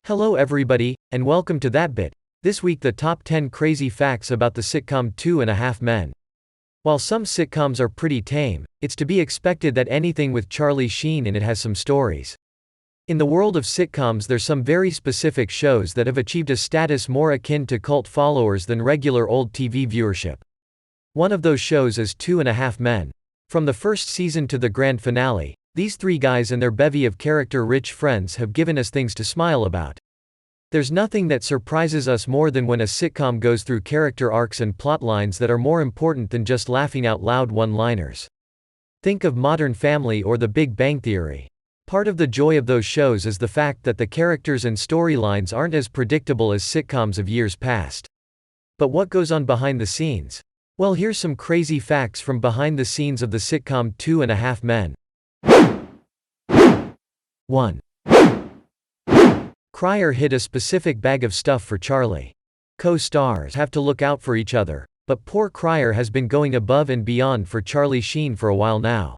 Hello everybody, and welcome to That Bit. This week the top 10 crazy facts about the sitcom 2.5 Men. While some sitcoms are pretty tame, it's to be expected that anything with Charlie Sheen in it has some stories. In the world of sitcoms there's some very specific shows that have achieved a status more akin to cult followers than regular old TV viewership. One of those shows is 2.5 Men. From the first season to the grand finale, these three guys and their bevy of character-rich friends have given us things to smile about. There's nothing that surprises us more than when a sitcom goes through character arcs and plotlines that are more important than just laughing out loud one-liners. Think of Modern Family or The Big Bang Theory. Part of the joy of those shows is the fact that the characters and storylines aren't as predictable as sitcoms of years past. But what goes on behind the scenes? Well, here's some crazy facts from behind the scenes of the sitcom 2.5 Men. 1. Crier hid a specific bag of stuff for Charlie. Co-stars have to look out for each other, but poor Crier has been going above and beyond for Charlie Sheen for a while now.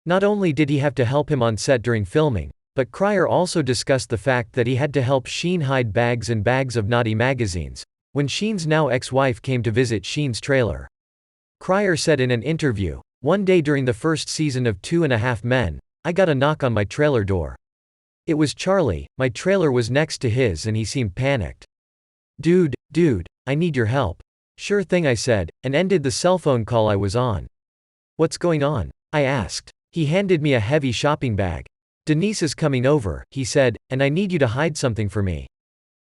Not only did he have to help him on set during filming, but Crier also discussed the fact that he had to help Sheen hide bags and bags of naughty magazines when Sheen's now ex-wife came to visit Sheen's trailer. Crier said in an interview, "One day during the first season of 2.5 Men, I got a knock on my trailer door. It was Charlie, my trailer was next to his and he seemed panicked. Dude, I need your help." "Sure thing," I said, and ended the cell phone call I was on. "What's going on?" I asked. "He handed me a heavy shopping bag. Denise is coming over," he said, "and I need you to hide something for me."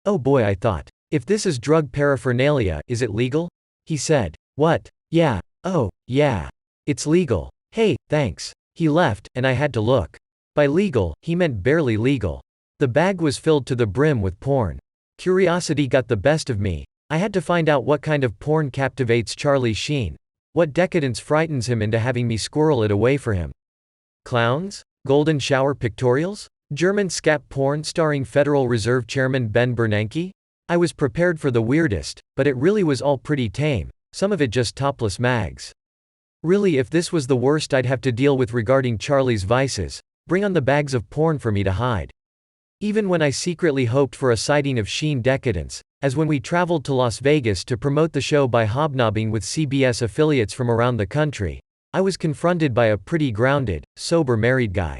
Oh boy, I thought. If this is drug paraphernalia, is it legal? He said. "What? Yeah. Oh, yeah. It's legal. Hey, thanks." He left, and I had to look. By legal, he meant barely legal. The bag was filled to the brim with porn. Curiosity got the best of me. I had to find out what kind of porn captivates Charlie Sheen. What decadence frightens him into having me squirrel it away for him. Clowns? Golden shower pictorials? German scat porn starring Federal Reserve Chairman Ben Bernanke? I was prepared for the weirdest, but it really was all pretty tame, some of it just topless mags. Really, if this was the worst I'd have to deal with regarding Charlie's vices, bring on the bags of porn for me to hide. Even when I secretly hoped for a sighting of Sheen decadence, as when we traveled to Las Vegas to promote the show by hobnobbing with CBS affiliates from around the country, I was confronted by a pretty grounded, sober married guy.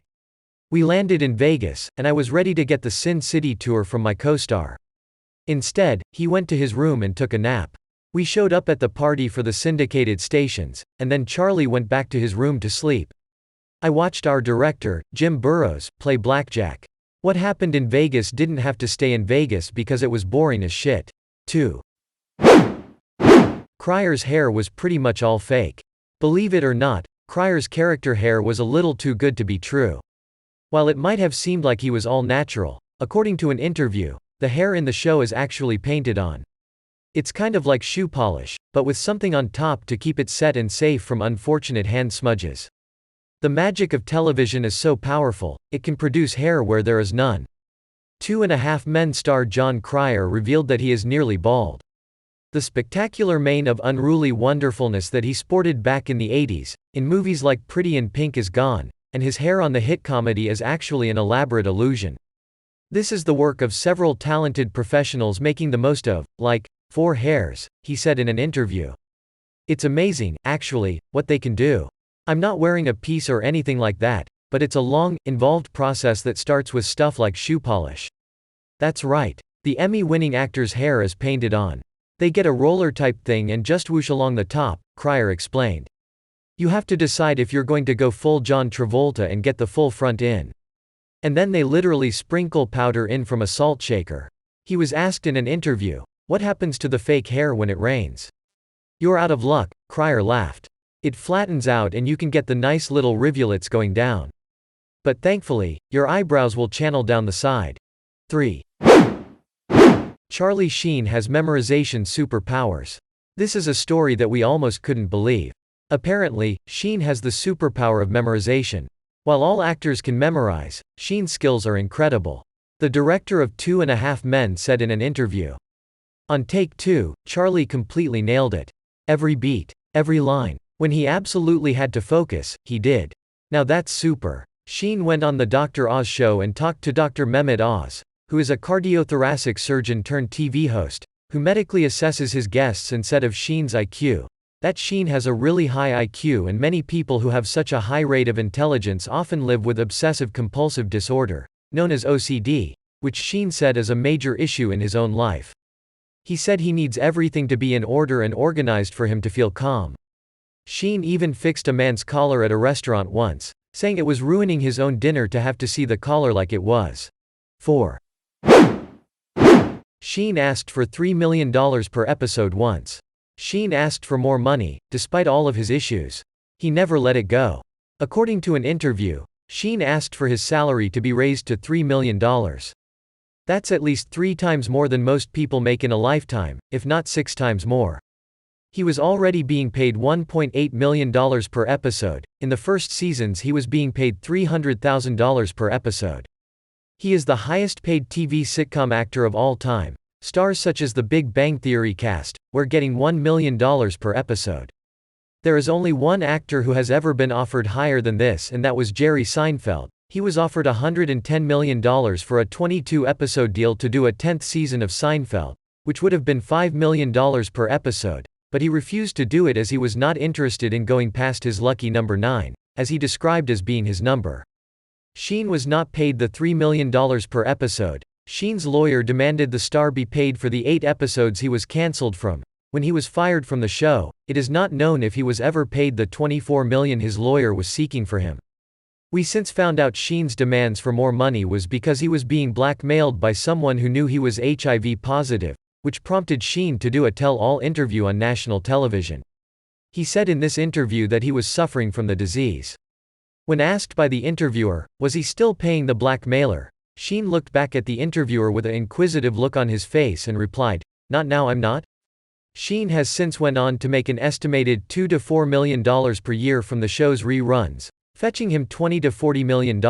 We landed in Vegas, and I was ready to get the Sin City tour from my co-star. Instead, he went to his room and took a nap. We showed up at the party for the syndicated stations, and then Charlie went back to his room to sleep. I watched our director, Jim Burrows, play blackjack. What happened in Vegas didn't have to stay in Vegas because it was boring as shit. 2. Crier's hair was pretty much all fake. Believe it or not, Crier's character hair was a little too good to be true. While it might have seemed like he was all natural, according to an interview, the hair in the show is actually painted on. It's kind of like shoe polish, but with something on top to keep it set and safe from unfortunate hand smudges. The magic of television is so powerful, it can produce hair where there is none. 2.5 Men star Jon Cryer revealed that he is nearly bald. The spectacular mane of unruly wonderfulness that he sported back in the 80s, in movies like Pretty in Pink, is gone, and his hair on the hit comedy is actually an elaborate illusion. This is the work of several talented professionals making the most of, like, 4 hairs, he said in an interview. It's amazing, actually, what they can do. I'm not wearing a piece or anything like that, but it's a long, involved process that starts with stuff like shoe polish. That's right. The Emmy-winning actor's hair is painted on. They get a roller-type thing and just whoosh along the top, Crier explained. You have to decide if you're going to go full John Travolta and get the full front in. And then they literally sprinkle powder in from a salt shaker. He was asked in an interview, "What happens to the fake hair when it rains?" "You're out of luck," Crier laughed. "It flattens out and you can get the nice little rivulets going down. But thankfully, your eyebrows will channel down the side." 3. Charlie Sheen has memorization superpowers. This is a story that we almost couldn't believe. Apparently, Sheen has the superpower of memorization. While all actors can memorize, Sheen's skills are incredible. The director of 2.5 Men said in an interview. On take 2, Charlie completely nailed it. Every beat, every line. When he absolutely had to focus, he did. Now that's super. Sheen went on the Dr. Oz show and talked to Dr. Mehmet Oz, who is a cardiothoracic surgeon turned TV host, who medically assesses his guests instead of Sheen's IQ. That Sheen has a really high IQ, and many people who have such a high rate of intelligence often live with obsessive-compulsive disorder, known as OCD, which Sheen said is a major issue in his own life. He said he needs everything to be in order and organized for him to feel calm. Sheen even fixed a man's collar at a restaurant once, saying it was ruining his own dinner to have to see the collar like it was. 4. Sheen asked for $3 million per episode once. Sheen asked for more money, despite all of his issues. He never let it go. According to an interview, Sheen asked for his salary to be raised to $3 million. That's at least 3 times more than most people make in a lifetime, if not 6 times more. He was already being paid $1.8 million per episode. In the first seasons, he was being paid $300,000 per episode. He is the highest paid TV sitcom actor of all time. Stars such as The Big Bang Theory cast were getting $1 million per episode. There is only one actor who has ever been offered higher than this, and that was Jerry Seinfeld. He was offered $110 million for a 22-episode deal to do a 10th season of Seinfeld, which would have been $5 million per episode, but he refused to do it as he was not interested in going past his lucky number 9, as he described as being his number. Sheen was not paid the $3 million per episode. Sheen's lawyer demanded the star be paid for the 8 episodes he was cancelled from. When he was fired from the show, it is not known if he was ever paid the $24 million his lawyer was seeking for him. We since found out Sheen's demands for more money was because he was being blackmailed by someone who knew he was HIV positive, which prompted Sheen to do a tell-all interview on national television. He said in this interview that he was suffering from the disease. When asked by the interviewer, was he still paying the blackmailer, Sheen looked back at the interviewer with an inquisitive look on his face and replied, "Not now, I'm not." Sheen has since went on to make an estimated $2 to $4 million per year from the show's reruns, fetching him $20 to $40 million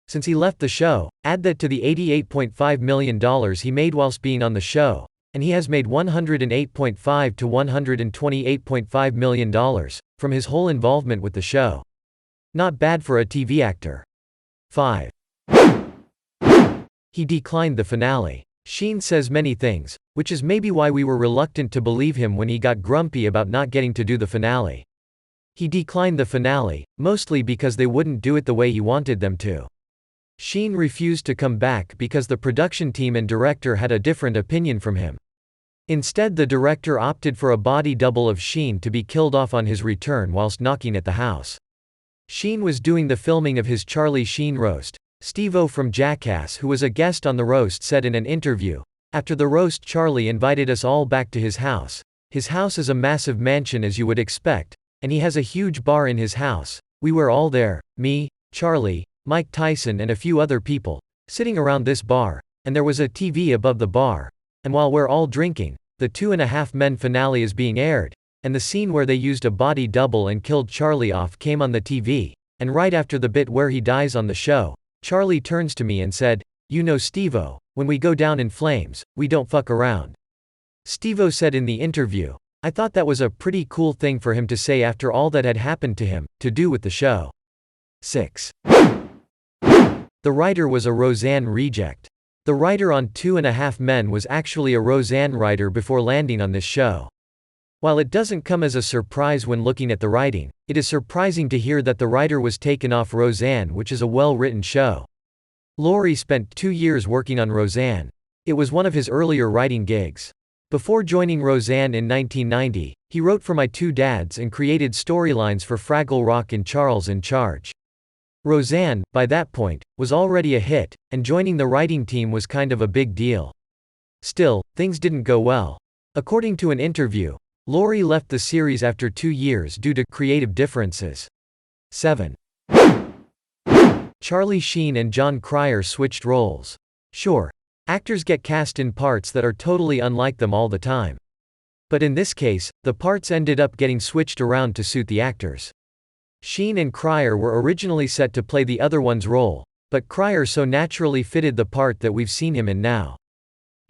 since he left the show. Add that to the $88.5 million he made whilst being on the show, and he has made $108.5 to $128.5 million from his whole involvement with the show. Not bad for a TV actor. 5. He declined the finale. Sheen says many things, which is maybe why we were reluctant to believe him when he got grumpy about not getting to do the finale. He declined the finale, mostly because they wouldn't do it the way he wanted them to. Sheen refused to come back because the production team and director had a different opinion from him. Instead, the director opted for a body double of Sheen to be killed off on his return whilst knocking at the house. Sheen was doing the filming of his Charlie Sheen roast. Steve-O from Jackass, who was a guest on the roast, said in an interview, "After the roast, Charlie invited us all back to his house. His house is a massive mansion as you would expect, and he has a huge bar in his house. We were all there, me, Charlie, Mike Tyson and a few other people, sitting around this bar, and there was a TV above the bar, and while we're all drinking, the 2.5 Men finale is being aired, and the scene where they used a body double and killed Charlie off came on the TV, and right after the bit where he dies on the show, Charlie turns to me and said, 'You know Steve-O, when we go down in flames, we don't fuck around.'" Steve-O said in the interview, "I thought that was a pretty cool thing for him to say after all that had happened to him, to do with the show." 6. The writer was a Roseanne reject. The writer on 2.5 Men was actually a Roseanne writer before landing on this show. While it doesn't come as a surprise when looking at the writing, it is surprising to hear that the writer was taken off Roseanne, which is a well-written show. Laurie spent 2 years working on Roseanne. It was one of his earlier writing gigs. Before joining Roseanne in 1990, he wrote for My Two Dads and created storylines for Fraggle Rock and Charles in Charge. Roseanne, by that point, was already a hit, and joining the writing team was kind of a big deal. Still, things didn't go well. According to an interview, Laurie left the series after 2 years due to creative differences. 7. Charlie Sheen and Jon Cryer switched roles. Sure, actors get cast in parts that are totally unlike them all the time. But in this case, the parts ended up getting switched around to suit the actors. Sheen and Crier were originally set to play the other one's role, but Crier so naturally fitted the part that we've seen him in now.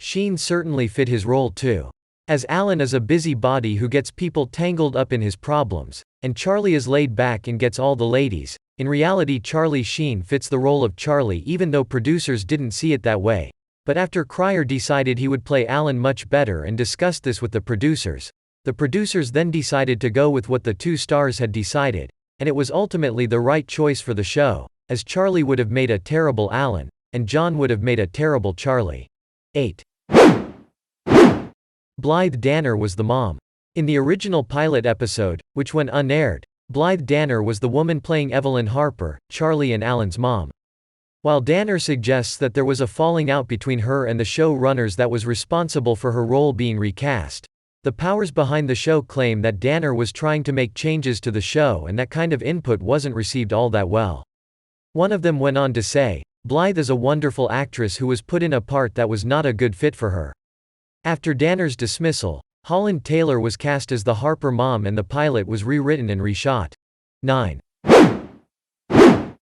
Sheen certainly fit his role too. As Alan is a busybody who gets people tangled up in his problems, and Charlie is laid back and gets all the ladies, in reality Charlie Sheen fits the role of Charlie even though producers didn't see it that way. But after Crier decided he would play Alan much better and discussed this with the producers then decided to go with what the two stars had decided, and it was ultimately the right choice for the show, as Charlie would have made a terrible Alan, and Jon would have made a terrible Charlie. 8. Blythe Danner was the mom. In the original pilot episode, which went unaired, Blythe Danner was the woman playing Evelyn Harper, Charlie and Alan's mom. While Danner suggests that there was a falling out between her and the show runners that was responsible for her role being recast, the powers behind the show claim that Danner was trying to make changes to the show and that kind of input wasn't received all that well. One of them went on to say, "Blythe is a wonderful actress who was put in a part that was not a good fit for her." After Danner's dismissal, Holland Taylor was cast as the Harper mom and the pilot was rewritten and reshot. 9.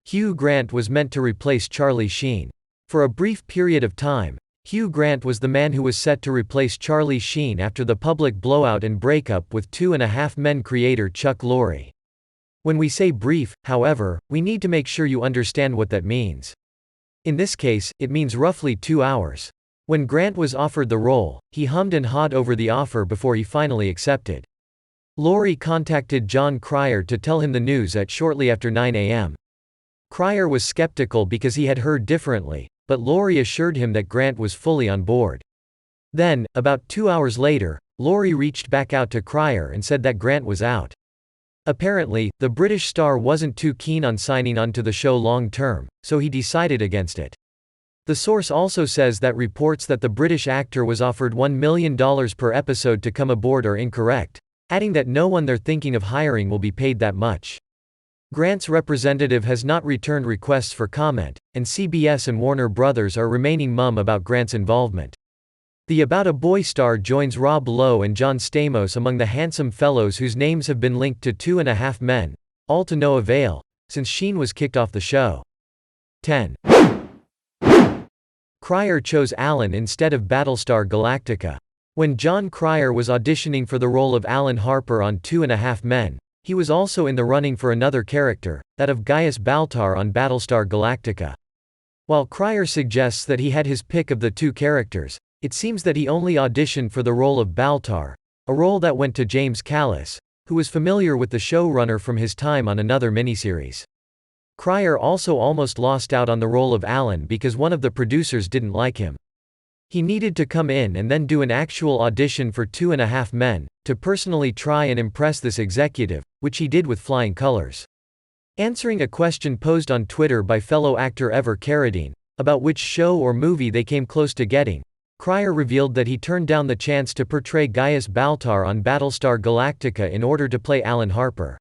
Hugh Grant was meant to replace Charlie Sheen. For a brief period of time, Hugh Grant was the man who was set to replace Charlie Sheen after the public blowout and breakup with 2.5 Men creator Chuck Lorre. When we say brief, however, we need to make sure you understand what that means. In this case, it means roughly 2 hours. When Grant was offered the role, he hummed and hawed over the offer before he finally accepted. Lorre contacted Jon Cryer to tell him the news at shortly after 9 a.m. Crier was skeptical because he had heard differently, but Lorre assured him that Grant was fully on board. Then, about 2 hours later, Lorre reached back out to Crier and said that Grant was out. Apparently, the British star wasn't too keen on signing on to the show long term, so he decided against it. The source also says that reports that the British actor was offered $1 million per episode to come aboard are incorrect, adding that no one they're thinking of hiring will be paid that much. Grant's representative has not returned requests for comment, and CBS and Warner Brothers are remaining mum about Grant's involvement. The About a Boy star joins Rob Lowe and John Stamos among the handsome fellows whose names have been linked to 2.5 Men, all to no avail, since Sheen was kicked off the show. 10. Crier chose Alan instead of Battlestar Galactica. When Jon Cryer was auditioning for the role of Alan Harper on 2.5 Men, he was also in the running for another character, that of Gaius Baltar on Battlestar Galactica. While Crier suggests that he had his pick of the two characters, it seems that he only auditioned for the role of Baltar, a role that went to James Callis, who was familiar with the showrunner from his time on another miniseries. Crier also almost lost out on the role of Alan because one of the producers didn't like him. He needed to come in and then do an actual audition for 2.5 Men, to personally try and impress this executive, which he did with flying colors. Answering a question posed on Twitter by fellow actor Ever Carradine, about which show or movie they came close to getting, Crier revealed that he turned down the chance to portray Gaius Baltar on Battlestar Galactica in order to play Alan Harper.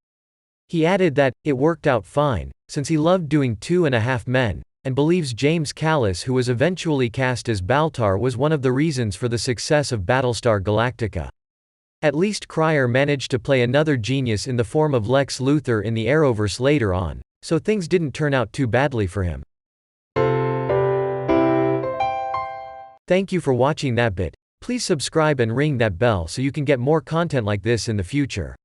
He added that, it worked out fine, since he loved doing 2.5 Men, and believes James Callis, who was eventually cast as Baltar, was one of the reasons for the success of Battlestar Galactica. At least Crier managed to play another genius in the form of Lex Luthor in the Arrowverse later on, so things didn't turn out too badly for him. Thank you for watching that bit. Please subscribe and ring that bell so you can get more content like this in the future.